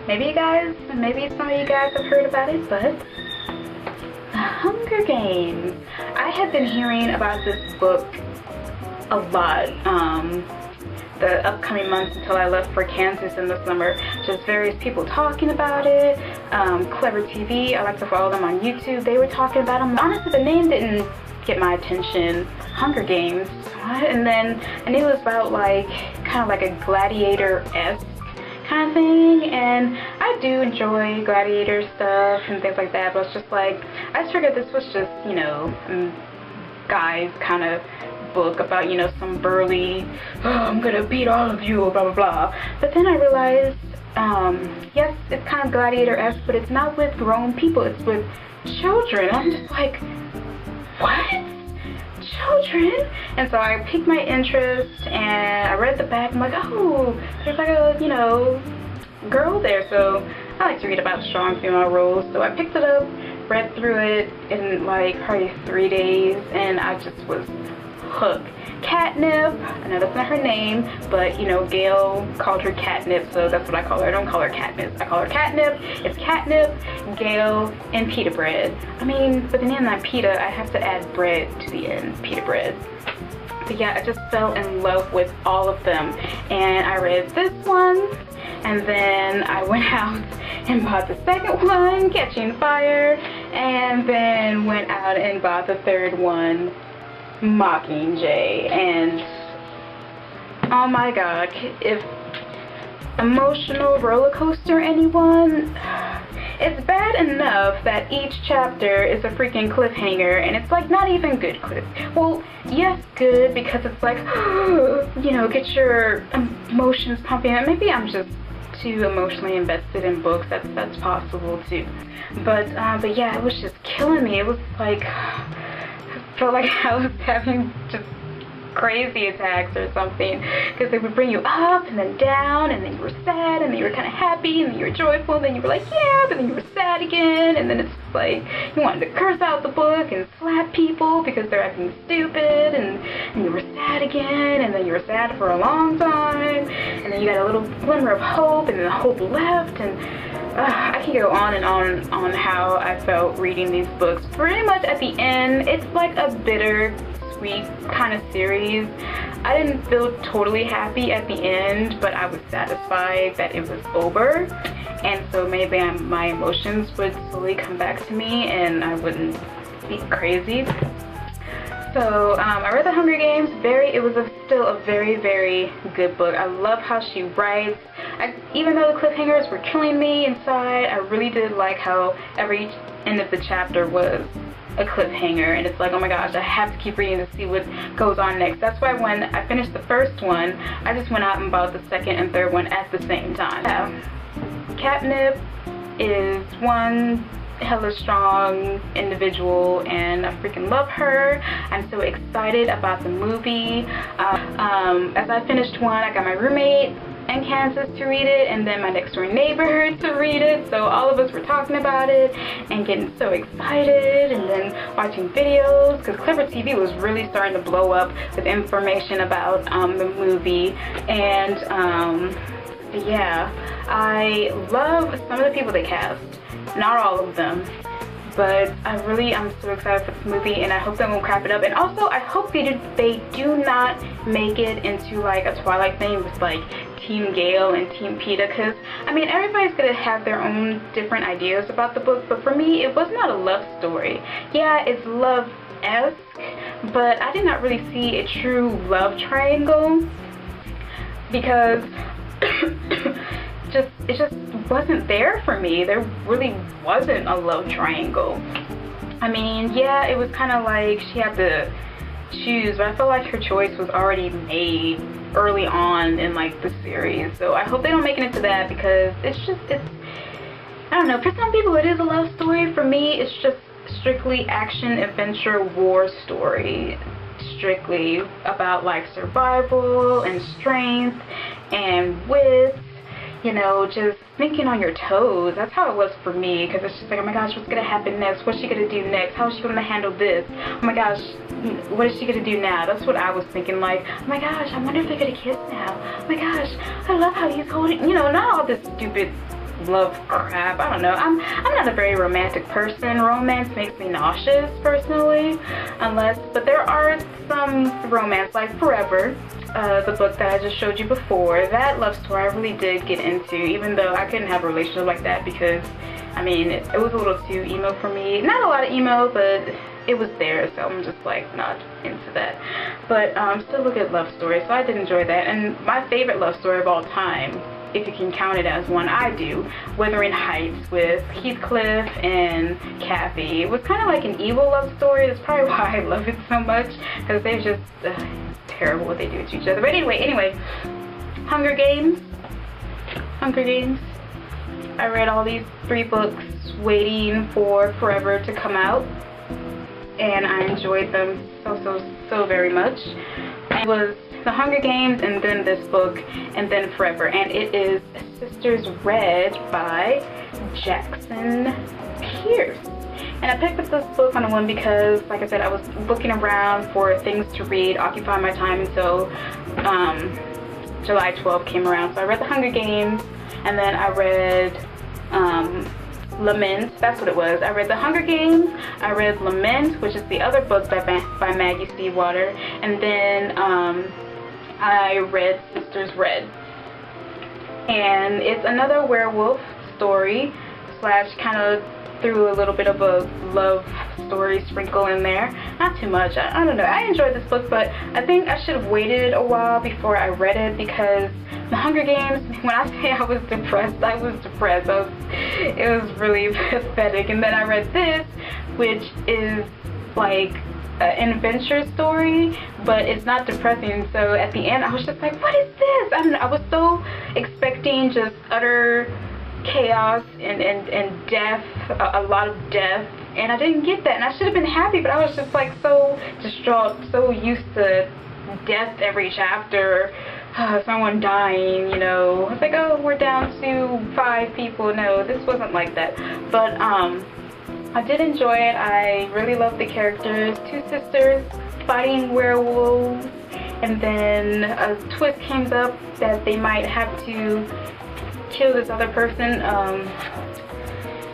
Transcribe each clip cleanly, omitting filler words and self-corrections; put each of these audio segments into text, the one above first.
maybe some of you guys have heard about it, but The Hunger Games. I have been hearing about this book a lot the upcoming months until I left for Kansas in the summer. Just various people talking about it. Clever TV, I like to follow them on YouTube. They were talking about them. Honestly, the name didn't get my attention. Hunger Games, what? And then I knew it was about like kind of like a gladiator-esque kind of thing, and I do enjoy gladiator stuff and things like that, but it's just like, I just figured this was just, you know, guys kind of book about, you know, some burly, oh, I'm gonna beat all of you, blah blah blah. But then I realized, yes, it's kind of gladiator-esque, but it's not with grown people, it's with children. I'm just like, what? Children? And so I piqued my interest and I read the back. I'm like, oh, there's like a, you know, girl there. So I like to read about strong female roles. So I picked it up, read through it in like probably 3 days, and I just was hooked. Catnip, I know that's not her name, but you know, Gail called her Catnip, so that's what I call her. I don't call her Katniss, I call her Catnip. It's Catnip, Gail, and pita bread. I mean, but then I'm pita, I have to add bread to the end, pita bread. But yeah, I just fell in love with all of them, and I read this one, and then I went out and bought the second one, Catching Fire, and then went out and bought the third one, Mockingjay. And oh my god, if emotional roller coaster anyone, it's bad enough that each chapter is a freaking cliffhanger, and it's like not even good cliff. Well, yes, good, because it's like, you know, get your emotions pumping. Maybe I'm just too emotionally invested in books. That's possible too. But yeah, it was just killing me. It was like, felt like I was having just crazy attacks or something, because they would bring you up and then down, and then you were sad, and then you were kind of happy, and then you were joyful, and then you were like, yeah, but then you were sad again, and then it's just like you wanted to curse out the book and slap people because they're acting stupid, and you were sad again, and then you were sad for a long time, and then you got a little glimmer of hope, and then the hope left, and I can go on and on how I felt reading these books. Pretty much at the end, it's like a bittersweet kind of series. I didn't feel totally happy at the end, but I was satisfied that it was over, and so maybe my emotions would slowly come back to me and I wouldn't be crazy. So I read The Hunger Games. It was still a very, very good book. I love how she writes. Even though the cliffhangers were killing me inside, I really did like how every end of the chapter was a cliffhanger, and it's like, oh my gosh, I have to keep reading to see what goes on next. That's why when I finished the first one, I just went out and bought the second and third one at the same time. Catnip is one hella strong individual, and I freaking love her. I'm so excited about the movie. As I finished one, I got my roommate in Kansas to read it, and then my next door neighbor to read it, so all of us were talking about it and getting so excited, and then watching videos, because Clever TV was really starting to blow up with information about the movie. And yeah, I love some of the people they cast, not all of them, but I'm so excited for this movie, and I hope they won't crap it up. And also, I hope they do not make it into like a Twilight thing with like Team Gale and Team Peeta, because I mean, everybody's gonna have their own different ideas about the book, but for me, it was not a love story. Yeah, it's love-esque, but I did not really see a true love triangle, because it just wasn't there for me. There really wasn't a love triangle. I mean, yeah, it was kind of like she had to choose, but I felt like her choice was already made early on in like the series. So I hope they don't make it into that, because it's I don't know, for some people it is a love story. For me, it's just strictly action, adventure, war story. Strictly about like survival and strength and wit, you know, just thinking on your toes. That's how it was for me, because it's just like, oh my gosh, what's gonna happen next? What's she gonna do next? How is she gonna handle this? Oh my gosh, what is she gonna do now? That's what I was thinking, like, oh my gosh, I wonder if they're gonna kiss now. Oh my gosh, I love how he's holding, you know, not all this stupid love crap. I don't know. I'm not a very romantic person. Romance makes me nauseous personally, but there are some romance, like Forever, the book that I just showed you before. That love story I really did get into, even though I couldn't have a relationship like that because, I mean, it was a little too emo for me. Not a lot of emo, but it was there, so I'm just like not into that. But still a good love story, so I did enjoy that. And my favorite love story of all time, if you can count it as one, I do, Wuthering Heights with Heathcliff and Kathy. It was kind of like an evil love story. That's probably why I love it so much, because they're just terrible what they do to each other. But anyway, Hunger Games. I read all these 3 books waiting for Forever to come out, and I enjoyed them so very much. It was The Hunger Games, and then this book, and then Forever, and it is Sisters Red by Jackson Pearce. And I picked up this book on a whim because, like I said, I was looking around for things to read, occupy my time until July 12th came around. So I read The Hunger Games, and then I read Lament. That's what it was. I read The Hunger Games, I read Lament, which is the other book by Maggie Stiefvater, and then I read Sisters Red. And it's another werewolf story slash kind of threw a little bit of a love story sprinkle in there. Not too much. I don't know. I enjoyed this book, but I think I should have waited a while before I read it, because The Hunger Games, when I say I was depressed, I was depressed. It was really pathetic. And then I read this, which is like an adventure story, but it's not depressing. So at the end, I was just like, what is this? I don't know. I was so expecting just utter chaos and death, a lot of death, and I didn't get that, and I should have been happy, but I was just like so distraught, so used to death every chapter, someone dying, you know. I was like, oh, we're down to 5 people. No, this wasn't like that. But I did enjoy it. I really loved the characters. 2 sisters fighting werewolves, and then a twist came up that they might have to kill this other person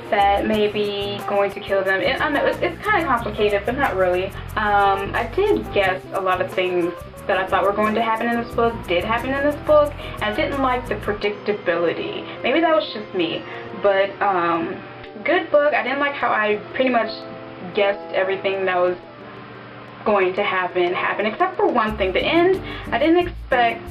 that may be going to kill them. I know it's kind of complicated, but not really. I did guess a lot of things that I thought were going to happen in this book did happen in this book, and I didn't like the predictability. Maybe that was just me, but good book. I didn't like how I pretty much guessed everything that was going to happen, except for one thing. The end, I didn't expect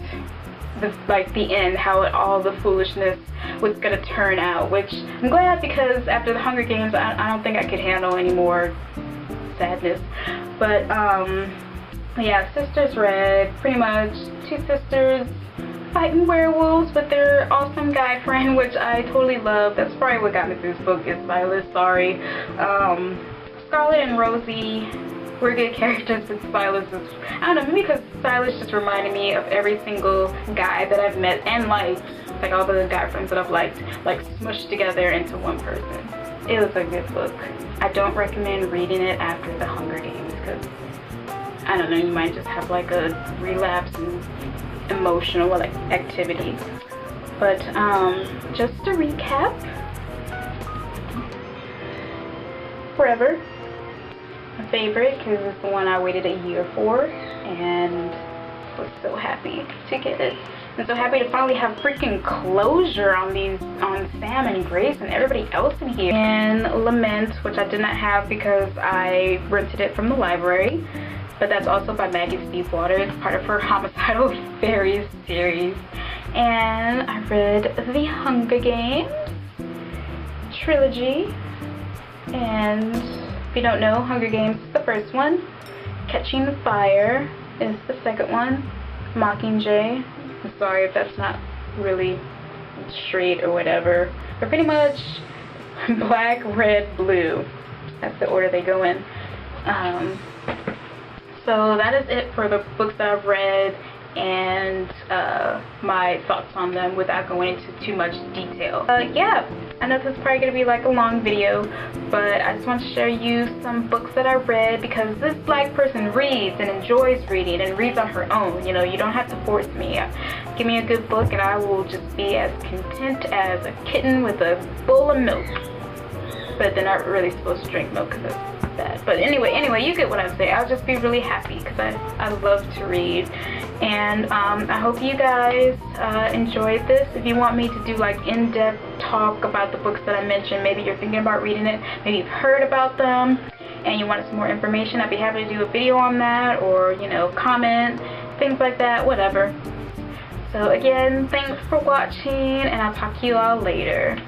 the end, how all the foolishness was gonna turn out, which I'm glad, because after The Hunger Games, I don't think I could handle any more sadness. But yeah, Sisters Red, pretty much 2 sisters fighting werewolves with their awesome guy friend, which I totally love. That's probably what got me through this book, is Silas. Sorry. Scarlet and Rosie were good characters, but Silas is, I don't know, maybe because Silas just reminded me of every single guy that I've met and liked, like all the guy friends that I've liked, like smushed together into one person. It was a good book. I don't recommend reading it after The Hunger Games, because I don't know, you might just have like a relapse in emotional activity. But just to recap, Forever, my favorite, because it's the one I waited a year for, and was so happy to get it. I'm so happy to finally have freaking closure on Sam and Grace and everybody else in here. And Lament, which I did not have because I rented it from the library, but that's also by Maggie Stiefvater. It's part of her Homicidal Fairies series. And I read The Hunger Games trilogy, and if you don't know, Hunger Games is the first one, Catching the Fire is the second one, Mockingjay. I'm sorry if that's not really straight or whatever, but pretty much black, red, blue. That's the order they go in. So that is it for the books that I've read and my thoughts on them without going into too much detail. Yeah, I know this is probably going to be like a long video, but I just want to show you some books that I read, because this black person reads and enjoys reading and reads on her own. You know, you don't have to force me. Give me a good book and I will just be as content as a kitten with a bowl of milk. But they're not really supposed to drink milk because that's bad. But anyway, you get what I'm saying. I'll just be really happy because I love to read. And I hope you guys enjoyed this. If you want me to do like in-depth talk about the books that I mentioned, maybe you're thinking about reading it, maybe you've heard about them and you wanted some more information, I'd be happy to do a video on that, or, you know, comment, things like that, whatever. So again, thanks for watching, and I'll talk to you all later.